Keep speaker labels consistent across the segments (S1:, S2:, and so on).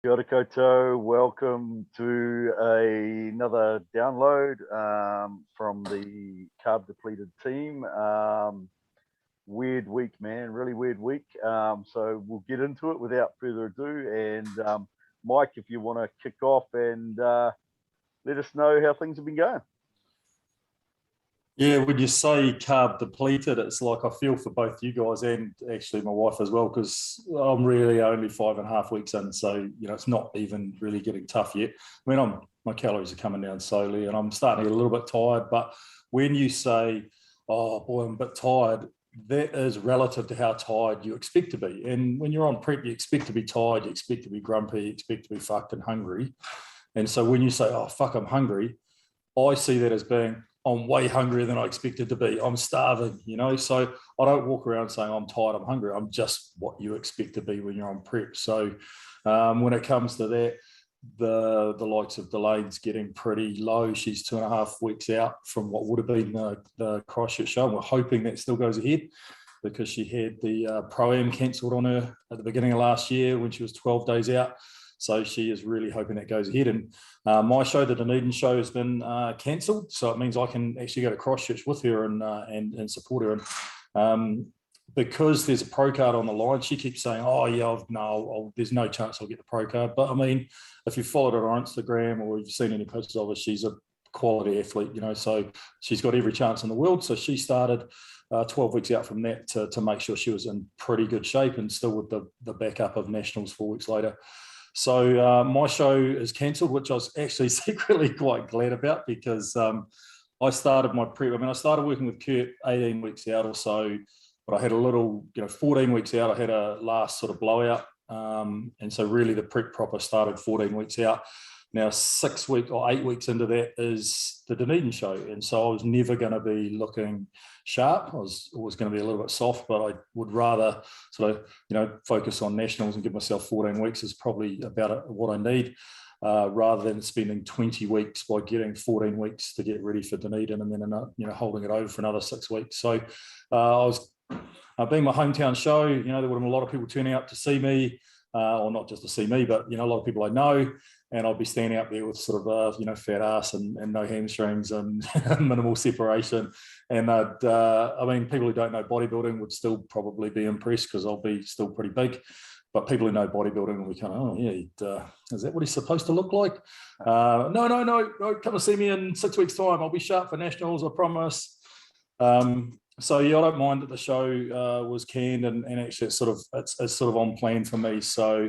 S1: Kia ora koutou. Welcome to another download from the Carb Depleted team. Weird week, man, really weird week. So we'll get into it without further ado. And Mike, if you want to kick off and let us know how things have been going.
S2: Yeah, when you say carb depleted, it's like I feel for both you guys and actually my wife as well, because I'm really only 5.5 weeks in. So, it's not even really getting tough yet. I mean, my calories are coming down slowly and I'm starting to get a little bit tired. But when you say, oh boy, I'm a bit tired, that is relative to how tired you expect to be. And when you're on prep, you expect to be tired, you expect to be grumpy, you expect to be fucked and hungry. And so when you say, oh, fuck, I'm hungry, I see that as being, I'm way hungrier than I expected to be. I'm starving, So I don't walk around saying I'm tired, I'm hungry. I'm just what you expect to be when you're on prep. So when it comes to that, the likes of Delaine's getting pretty low. She's 2.5 weeks out from what would have been the Christchurch show. And we're hoping that still goes ahead because she had the Pro-Am cancelled on her at the beginning of last year when she was 12 days out. So she is really hoping that goes ahead. And my show, the Dunedin show, has been cancelled. So it means I can actually go to Christchurch with her and support her. And because there's a pro card on the line, she keeps saying, oh, yeah, there's no chance I'll get the pro card. But I mean, if you followed her on Instagram or you've seen any pictures of her, she's a quality athlete, so she's got every chance in the world. So she started 12 weeks out from that to make sure she was in pretty good shape and still with the backup of nationals 4 weeks later. So my show is cancelled, which I was actually secretly quite glad about because I started my prep. I mean, I started working with Kurt 18 weeks out or so, but I had a little, 14 weeks out, I had a last sort of blowout. And so really the prep proper started 14 weeks out. Now 6 weeks or 8 weeks into that is the Dunedin show. And so I was never going to be looking sharp. I was always going to be a little bit soft, but I would rather sort of, focus on nationals and give myself 14 weeks is probably about what I need, rather than spending 20 weeks by getting 14 weeks to get ready for Dunedin and then, holding it over for another 6 weeks. So I was being my hometown show, there would have been a lot of people turning out to see me, or not just to see me, but, a lot of people I know. And I'll be standing up there with sort of, fat ass and no hamstrings and minimal separation. And I mean, people who don't know bodybuilding would still probably be impressed because I'll be still pretty big. But people who know bodybuilding will be kind of, oh, yeah, is that what he's supposed to look like? No, come and see me in 6 weeks' time. I'll be sharp for nationals, I promise. So, yeah, I don't mind that the show was canned and actually it's sort of on plan for me. So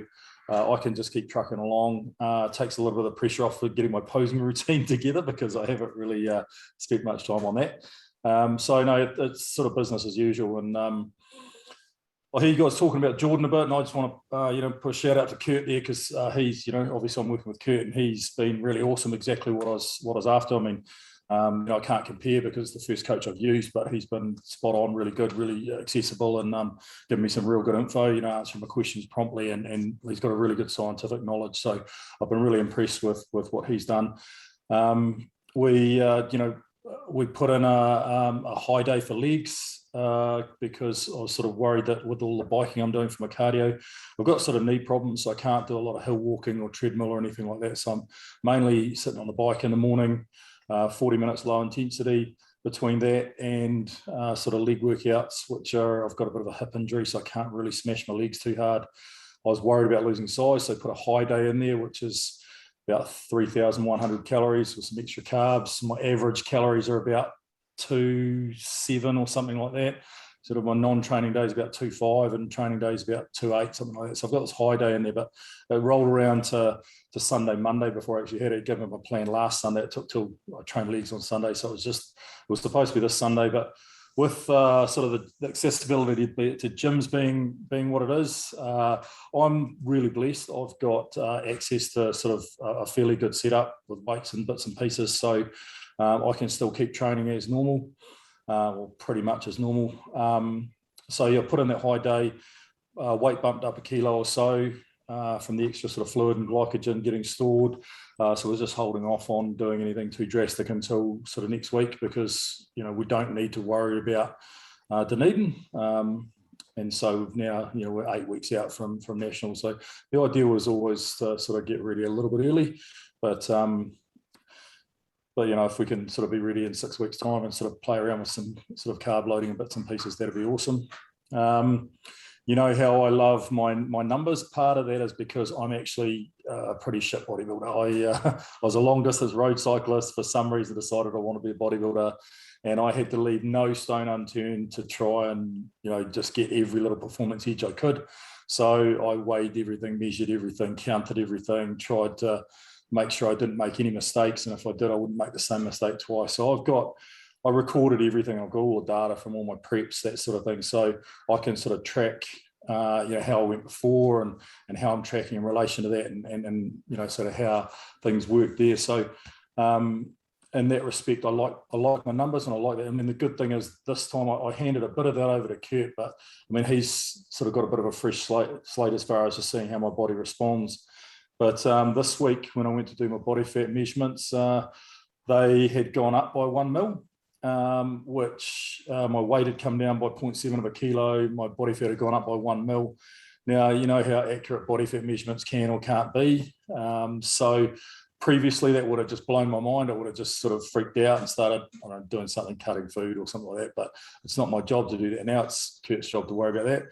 S2: I can just keep trucking along. It takes a little bit of the pressure off for getting my posing routine together because I haven't really spent much time on that. So no, it's sort of business as usual. And I hear you guys talking about Jordan a bit, and I just want to put a shout out to Kurt there because he's obviously I'm working with Kurt and he's been really awesome. Exactly what I was after. I mean, I can't compare because it's the first coach I've used, but he's been spot on, really good, really accessible, and giving me some real good info. Answering my questions promptly, and he's got a really good scientific knowledge. So I've been really impressed with what he's done. We put in a high day for legs because I was sort of worried that with all the biking I'm doing for my cardio, I've got sort of knee problems, so I can't do a lot of hill walking or treadmill or anything like that. So I'm mainly sitting on the bike in the morning. 40 minutes low intensity between that and sort of leg workouts, which I've got a bit of a hip injury, so I can't really smash my legs too hard. I was worried about losing size, so put a high day in there, which is about 3,100 calories with some extra carbs. My average calories are about 2.7 or something like that. Sort of my non-training days about 2.5 and training days about 2.8, something like that. So I've got this high day in there, but it rolled around to Sunday, Monday before I actually had it. Given my plan last Sunday, it took till I trained legs on Sunday. So it was supposed to be this Sunday, but with sort of the accessibility to gyms being what it is, I'm really blessed. I've got access to sort of a fairly good setup with weights and bits and pieces. So I can still keep training as normal. Or pretty much as normal. So yeah, put in that high day, weight bumped up 1 kilo or so from the extra sort of fluid and glycogen getting stored. So we're just holding off on doing anything too drastic until sort of next week because, we don't need to worry about Dunedin. And so now, we're 8 weeks out from nationals. So the idea was always to sort of get ready a little bit early, but if we can sort of be ready in 6 weeks' time and sort of play around with some sort of carb loading and bits and pieces, that'd be awesome. How I love my numbers. Part of that is because I'm actually a pretty shit bodybuilder. I was a long distance road cyclist. For some reason, decided I want to be a bodybuilder, and I had to leave no stone unturned to try and just get every little performance edge I could. So I weighed everything, measured everything, counted everything, tried to make sure I didn't make any mistakes, and if I did, I wouldn't make the same mistake twice. So I recorded everything. I've got all the data from all my preps, that sort of thing. So I can sort of track, how I went before and how I'm tracking in relation to that, and sort of how things work there. So in that respect, I like my numbers, and I like that. I mean, the good thing is this time I handed a bit of that over to Kurt, but I mean, he's sort of got a bit of a fresh slate as far as just seeing how my body responds. But this week, when I went to do my body fat measurements, they had gone up by 1 mil. Which my weight had come down by 0.7 of a kilo. My body fat had gone up by 1 mil. Now, you know how accurate body fat measurements can or can't be. So previously that would have just blown my mind. I would have just sort of freaked out and started doing something, cutting food or something like that. But it's not my job to do that now. It's Kurt's job to worry about that.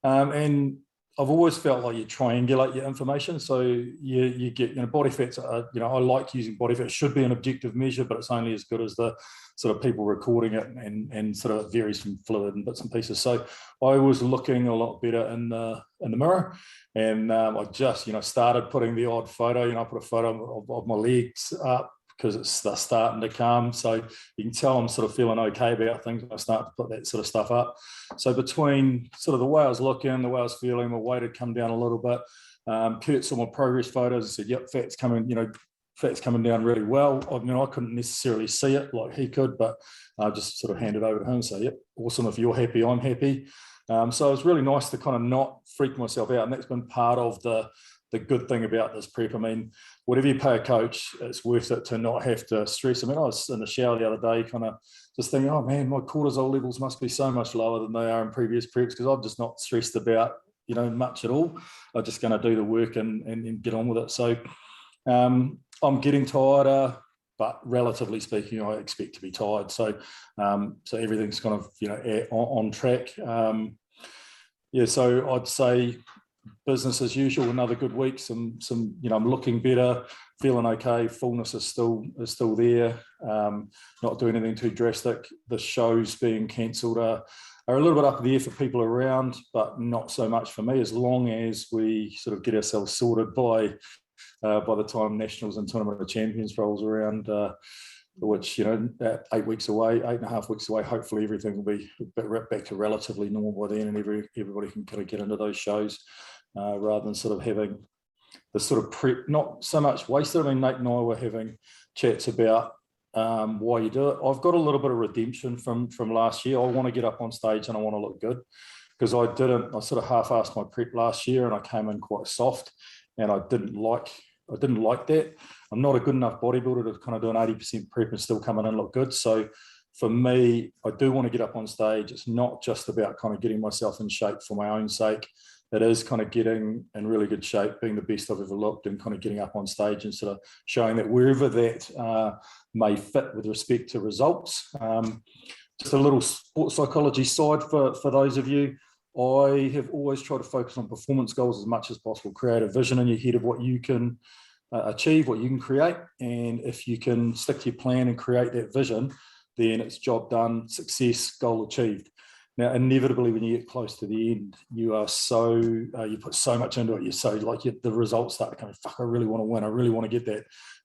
S2: And I've always felt like you triangulate your information. So you get, body fats, I like using body fat. It should be an objective measure, but it's only as good as the sort of people recording it, and sort of varies from fluid and bits and pieces. So I was looking a lot better in the mirror, and I just, started putting the odd photo. I put a photo of my legs up because they're starting to come. So you can tell I'm sort of feeling okay about things when I start to put that sort of stuff up. So between sort of the way I was looking, the way I was feeling, my weight had come down a little bit. Kurt saw my progress photos and said, yep, fat's coming down really well. I couldn't necessarily see it like he could, but I just sort of handed over to him and say, yep, awesome. If you're happy, I'm happy. So it was really nice to kind of not freak myself out. And that's been part of the good thing about this prep. I mean, whatever you pay a coach, it's worth it to not have to stress. I mean, I was in the shower the other day kind of just thinking, oh man, my cortisol levels must be so much lower than they are in previous preps, because I'm just not stressed about, much at all. I'm just going to do the work and get on with it. So I'm getting tired, but relatively speaking, I expect to be tired. So everything's kind of, on track. So I'd say business as usual, another good week. Some I'm looking better, feeling okay. Fullness is still there. Not doing anything too drastic. The shows being cancelled are a little bit up in the air for people around, but not so much for me, as long as we sort of get ourselves sorted by the time Nationals and Tournament of Champions rolls around, which, 8 weeks away, 8.5 weeks away. Hopefully everything will be back to relatively normal by then, and everybody can kind of get into those shows rather than sort of having the sort of prep, not so much wasted. I mean, Nate and I were having chats about why you do it. I've got a little bit of redemption from last year. I want to get up on stage and I want to look good, because I sort of half-assed my prep last year and I came in quite soft, and I didn't like that. I'm not a good enough bodybuilder to kind of do an 80% prep and still come in and look good. So for me, I do want to get up on stage. It's not just about kind of getting myself in shape for my own sake. It is kind of getting in really good shape, being the best I've ever looked, and kind of getting up on stage and sort of showing that wherever that may fit with respect to results. Just a little sports psychology side for those of you. I have always tried to focus on performance goals as much as possible. Create a vision in your head of what you can achieve, what you can create. And if you can stick to your plan and create that vision, then it's job done, success, goal achieved. Now, inevitably, when you get close to the end, you are you put so much into it. You're so the results start to come. Fuck, I really want to win. I really want to get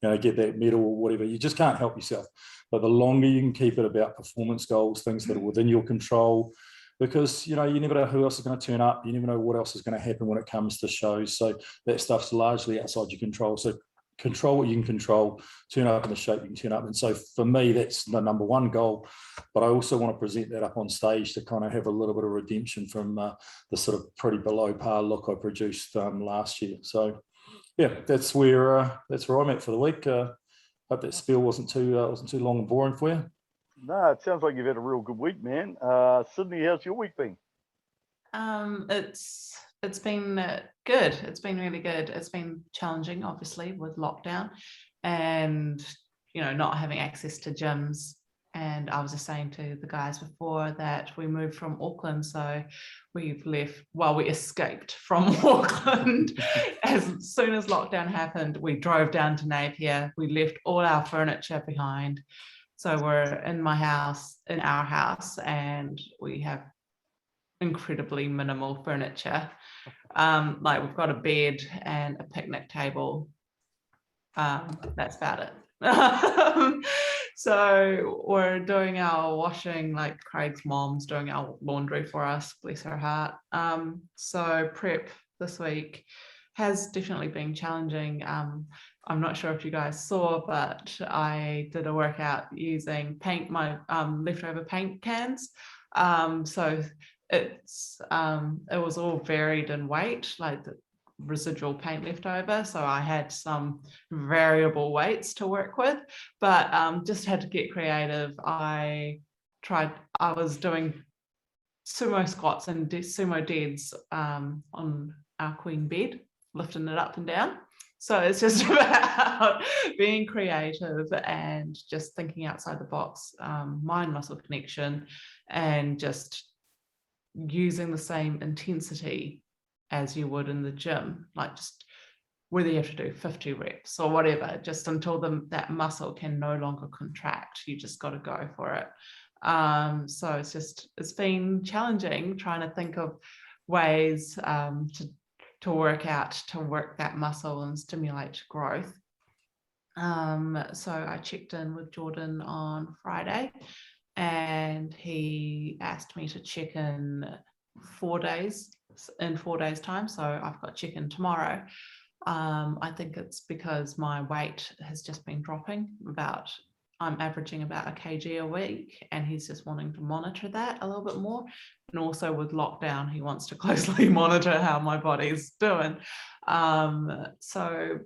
S2: that, get that medal or whatever. You just can't help yourself. But the longer you can keep it about performance goals, things that are within your control, because you never know who else is going to turn up. You never know what else is going to happen when it comes to shows. So that stuff's largely outside your control. So control what you can control, turn up in the shape you can turn up. And so for me, that's the number one goal. But I also want to present that up on stage to kind of have a little bit of redemption from the sort of pretty below par look I produced last year. So yeah, that's where I'm at for the week. Hope that spiel wasn't too long and boring for you.
S1: No, it sounds like you've had a real good week, man. Sydney, how's your week been?
S3: It's been good. It's been really good. It's been challenging, obviously, with lockdown and not having access to gyms. And I was just saying to the guys before that we moved from Auckland, so we've left. Well, we escaped from Auckland as soon as lockdown happened. We drove down to Napier. We left all our furniture behind. So we're in our house, and we have incredibly minimal furniture. Like we've got a bed and a picnic table. That's about it. So we're doing our washing, like Craig's mom's doing our laundry for us, bless her heart. So prep this week has definitely been challenging. I'm not sure if you guys saw, but I did a workout using my leftover paint cans. So it was all varied in weight, like the residual paint left over, so I had some variable weights to work with, but just had to get creative. I was doing sumo squats and sumo deads on our queen bed, lifting it up and down. So it's just about being creative and just thinking outside the box, mind muscle connection, and just using the same intensity as you would in the gym, like just whether you have to do 50 reps or whatever, just until that muscle can no longer contract. You just got to go for it. So it's been challenging trying to think of ways to work that muscle and stimulate growth. So I checked in with Jordan on Friday, and he asked me to check in 4 days time. So I've got check-in tomorrow. I think it's because my weight has just been dropping. I'm averaging about a kg a week, and he's just wanting to monitor that a little bit more. And also with lockdown, he wants to closely monitor how my body's doing. So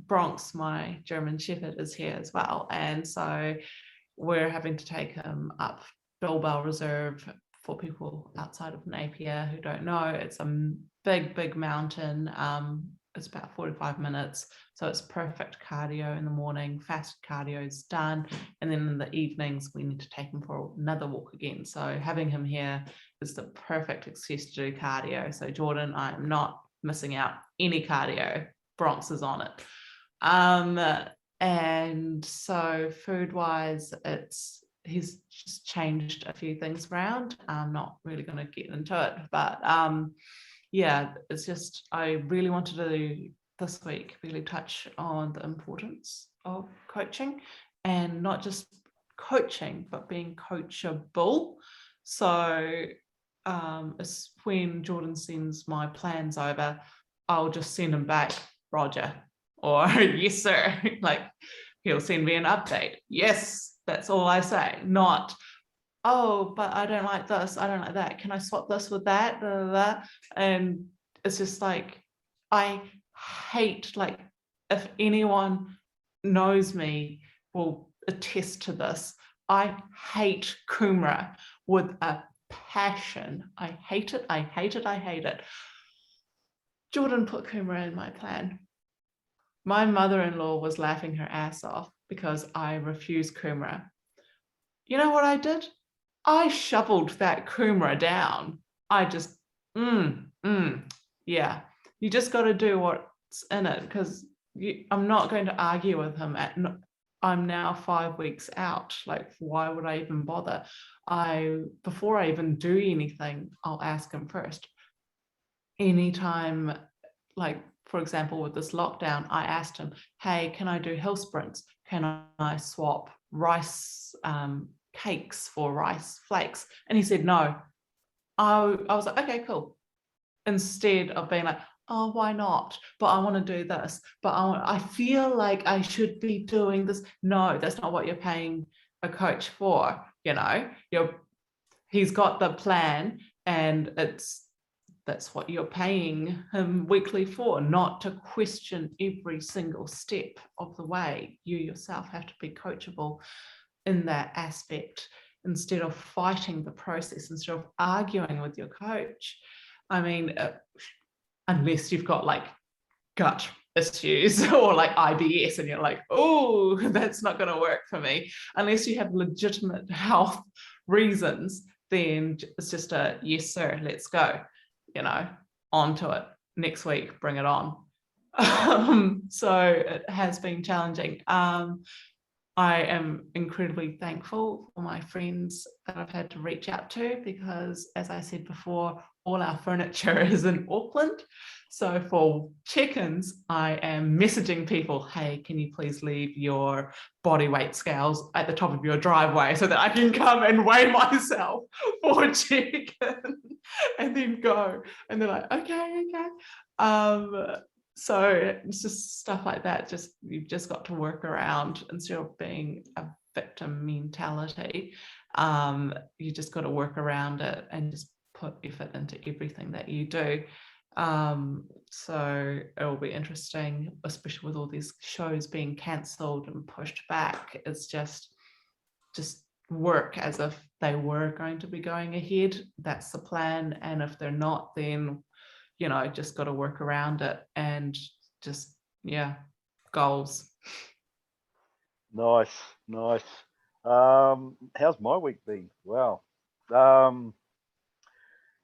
S3: Bronx, my German Shepherd, is here as well. And so we're having to take him up Bilbao Reserve. For people outside of Napier who don't know, it's a big mountain. It's about 45 minutes, so it's perfect cardio in the morning. Fast cardio is done, and then in the evenings we need to take him for another walk again. So having him here is the perfect excuse to do cardio. So Jordan, I am not missing out any cardio. Bronx is on it. And so food wise, he's just changed a few things around. I'm not really going to get into it, but yeah, it's just I really wanted to this week really touch on the importance of coaching, and not just coaching, but being coachable. So it's when Jordan sends my plans over, I'll just send him back, Roger, or yes sir. Like he'll send me an update. Yes, that's all I say. Not, oh, but I don't like this, I don't like that. Can I swap this with that? Blah, blah, blah. And it's just like, I hate, like, if anyone knows me will attest to this, I hate Kumra with a passion. I hate it, I hate it, I hate it. Jordan put Kumra in my plan. My mother-in-law was laughing her ass off because I refused Kumra. You know what I did? I shoveled that Kumra down. I just, yeah. You just got to do what's in it, because I'm not going to argue with him. I'm now 5 weeks out. Like, why would I even bother? Before I even do anything, I'll ask him first. Anytime, like, for example, with this lockdown, I asked him, hey, can I do hill sprints? Can I swap rice cakes for rice flakes? And he said no. I was like, okay, cool. Instead of being like, oh, why not? But I want to do this. But I feel like I should be doing this. No, that's not what you're paying a coach for. He's got the plan, and that's what you're paying him weekly for, not to question every single step of the way. You yourself have to be coachable in that aspect. instead of fighting the process, instead of arguing with your coach. I mean, unless you've got like gut issues or like IBS and you're like, oh, that's not going to work for me. Unless you have legitimate health reasons, then it's just a yes, sir, let's go, on to it. Next week, bring it on. So it has been challenging. I am incredibly thankful for my friends that I've had to reach out to because, as I said before, all our furniture is in Auckland. So for check-ins, I am messaging people, hey, can you please leave your body weight scales at the top of your driveway so that I can come and weigh myself for a check-in and then go. And they're like, okay. So it's just stuff like that. You've just got to work around instead of being a victim mentality. You just got to work around it and just put effort into everything that you do. So it will be interesting, especially with all these shows being cancelled and pushed back. It's just work as if they were going to be going ahead. That's the plan. And if they're not, then just got to work around it and just, goals.
S1: Nice. How's my week been? Wow.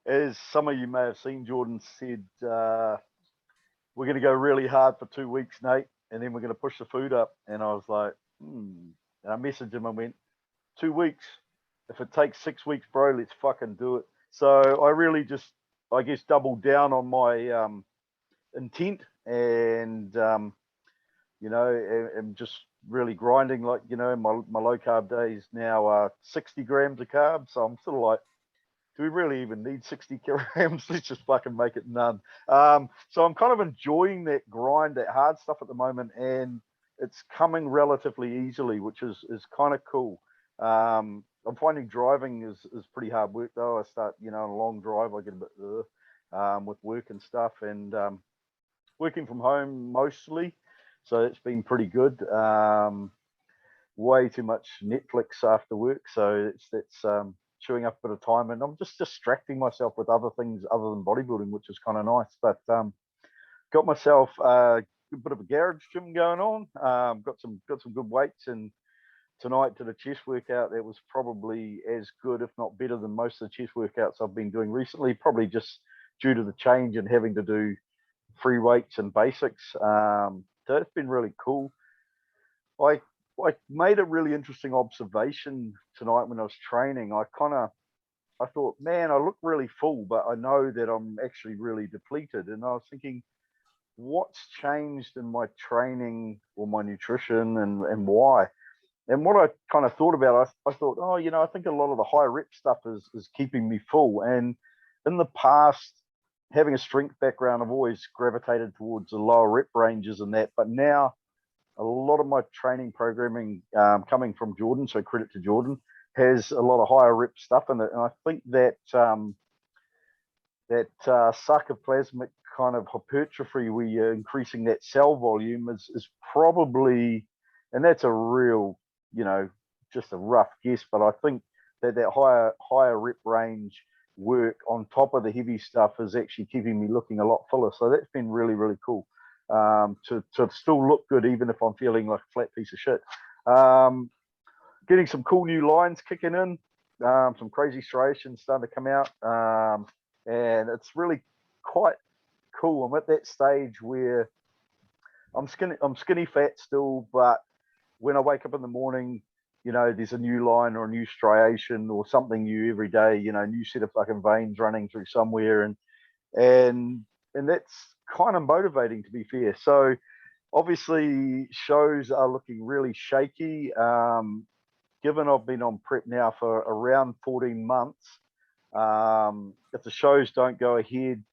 S1: As some of you may have seen, Jordan said, we're going to go really hard for 2 weeks, Nate, and then we're going to push the food up. And I was like, And I messaged him and went, 2 weeks? If it takes 6 weeks, bro, let's fucking do it. So I really just, I guess, doubled down on my intent and, I'm just really grinding. Like, my low carb days now are 60 grams of carbs. So I'm sort of like, do we really even need 60 grams? Let's just fucking make it none. So I'm kind of enjoying that grind, that hard stuff at the moment. And it's coming relatively easily, which is kind of cool. I'm finding driving is pretty hard work though. I start, on a long drive, I get a bit with work and stuff, and working from home mostly. So it's been pretty good. Way too much Netflix after work. So that's chewing up a bit of time, and I'm just distracting myself with other things other than bodybuilding, which is kind of nice. But got myself a bit of a garage gym going on. Got some good weights, and tonight did a chest workout that was probably as good, if not better, than most of the chest workouts I've been doing recently, probably just due to the change and having to do free weights and basics. So it's been really cool. I made a really interesting observation tonight when I was training. I thought, man, I look really full, but I know that I'm actually really depleted. And I was thinking, what's changed in my training or my nutrition, and why? And what I kind of thought about, I thought, I think a lot of the high rep stuff is keeping me full. And in the past, having a strength background, I've always gravitated towards the lower rep ranges and that. But now, a lot of my training programming coming from Jordan, so credit to Jordan, has a lot of higher rep stuff in it. And I think that sarcoplasmic kind of hypertrophy, where you're increasing that cell volume, is probably, and that's a real, just a rough guess, but I think that higher rep range work on top of the heavy stuff is actually keeping me looking a lot fuller. So that's been really, really cool. To still look good even if I'm feeling like a flat piece of shit. Getting some cool new lines kicking in, some crazy striations starting to come out, and it's really quite cool. I'm at that stage where I'm skinny fat still, but when I wake up in the morning, there's a new line or a new striation or something new every day, new set of fucking veins running through somewhere, and that's kind of motivating, to be fair. So obviously shows are looking really shaky. Given I've been on prep now for around 14 months, if the shows don't go ahead,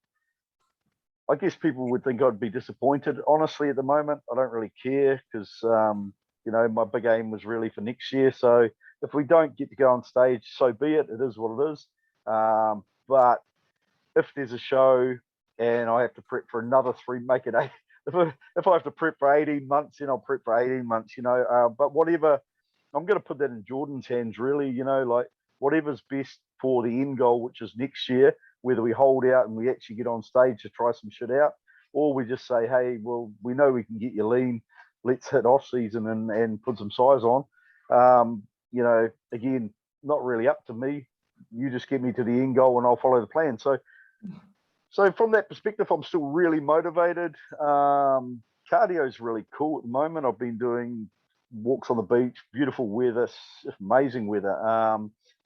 S1: I guess people would think I'd be disappointed. Honestly, at the moment, I don't really care because, my big aim was really for next year. So if we don't get to go on stage, so be it. It is what it is. But if there's a show and I have to prep for another 3, make it 8. If I have to prep for 18 months, then I'll prep for 18 months, But whatever, I'm going to put that in Jordan's hands, really. Like, whatever's best for the end goal, which is next year, whether we hold out and we actually get on stage to try some shit out, or we just say, hey, well, we know we can get you lean. Let's hit off season and put some size on. You know, again, not really up to me. You just get me to the end goal and I'll follow the plan. So from that perspective, I'm still really motivated. Cardio is really cool at the moment. I've been doing walks on the beach, beautiful weather, amazing weather.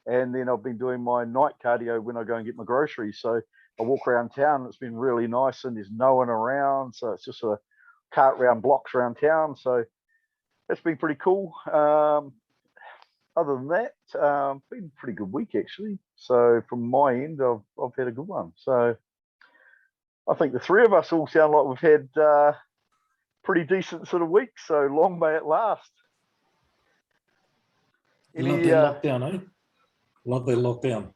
S1: And then I've been doing my night cardio when I go and get my groceries. So I walk around town. It's been really nice and there's no one around. So it's just a cart round blocks around town. So that's been pretty cool. Other than that, been a pretty good week actually. So from my end, I've had a good one. So I think the three of us all sound like we've had pretty decent sort of weeks. So long may it last.
S2: Love that lockdown, eh? Love that lockdown.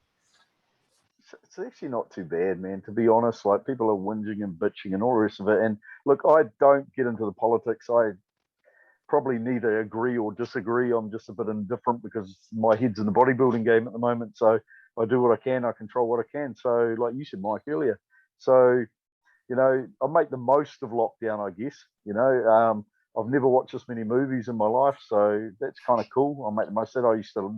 S1: It's actually not too bad, man, to be honest. Like, people are whinging and bitching and all the rest of it. And look, I don't get into the politics. I probably neither agree or disagree. I'm just a bit indifferent because my head's in the bodybuilding game at the moment. So I do what I can. I control what I can. So like you said, Mike, earlier. So, you know, I make the most of lockdown, I guess. You know, I've never watched this many movies in my life. So that's kind of cool. I make the most of it. I used to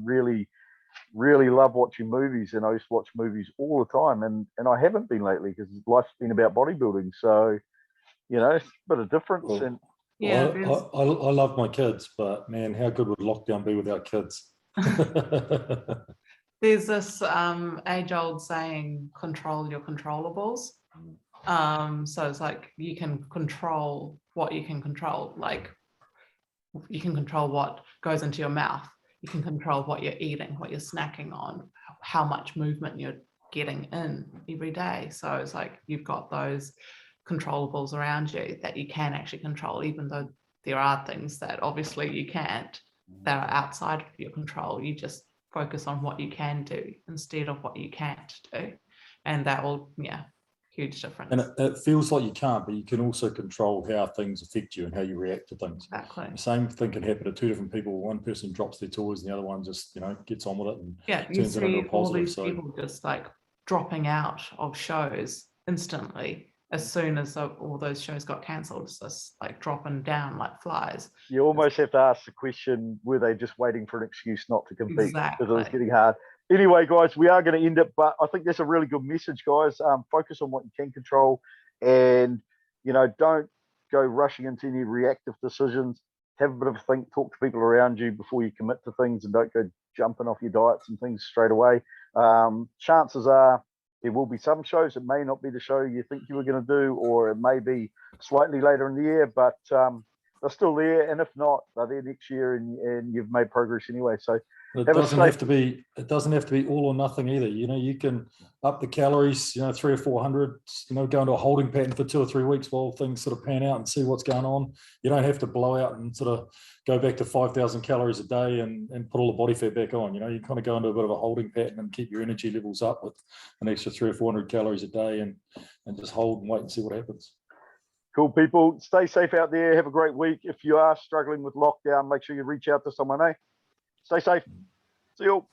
S1: really love watching movies, and I used to watch movies all the time, and I haven't been lately because life's been about bodybuilding. So, you know, it's a bit of difference.
S2: Well,
S1: and
S3: Yeah,
S2: I love my kids, but man, how good would lockdown be without kids?
S3: there's this age-old saying, control your controllables. So it's like you can control what you can control. Like, you can control what goes into your mouth. You can control what you're eating, what you're snacking on, how much movement you're getting in every day. So it's like you've got those controllables around you that you can actually control, even though there are things that obviously you can't, that are outside of your control. You just focus on what you can do instead of what you can't do. And that will, yeah, huge difference.
S2: And it feels like you can't, but you can also control how things affect you and how you react to things.
S3: Exactly.
S2: The same thing can happen to two different people. One person drops their toys and the other one just, you know, gets on with it and
S3: yeah, you
S2: turns it into
S3: see
S2: a
S3: all
S2: positive.
S3: these people just like dropping out of shows instantly as soon as all those shows got cancelled. It's just like dropping down like flies.
S1: you almost have to ask the question, were they just waiting for an excuse not to compete?
S3: Exactly.
S1: Because it was getting hard. Anyway, guys, we are going to end it, but I think that's a really good message, guys. Focus on what you can control, and, you know, don't go rushing into any reactive decisions. Have a bit of a think, talk to people around you before you commit to things, and don't go jumping off your diets and things straight away. Chances are there will be some shows. It may not be the show you think you were going to do, or it may be slightly later in the year, but they're still there. And if not, they're there next year, and you've made progress anyway. So
S2: it doesn't have to be all or nothing either. You know, you can up the calories, you know, 300 or 400, you know, go into a holding pattern for 2 or 3 weeks while things sort of pan out and see what's going on. You don't have to blow out and sort of go back to 5,000 calories a day and put all the body fat back on. You know, you kind of go into a bit of a holding pattern and keep your energy levels up with an extra 300 or 400 calories a day and just hold and wait and see what happens.
S1: Cool, people. Stay safe out there. Have a great week. If you are struggling with lockdown, make sure you reach out to someone, eh? Stay safe. See you all.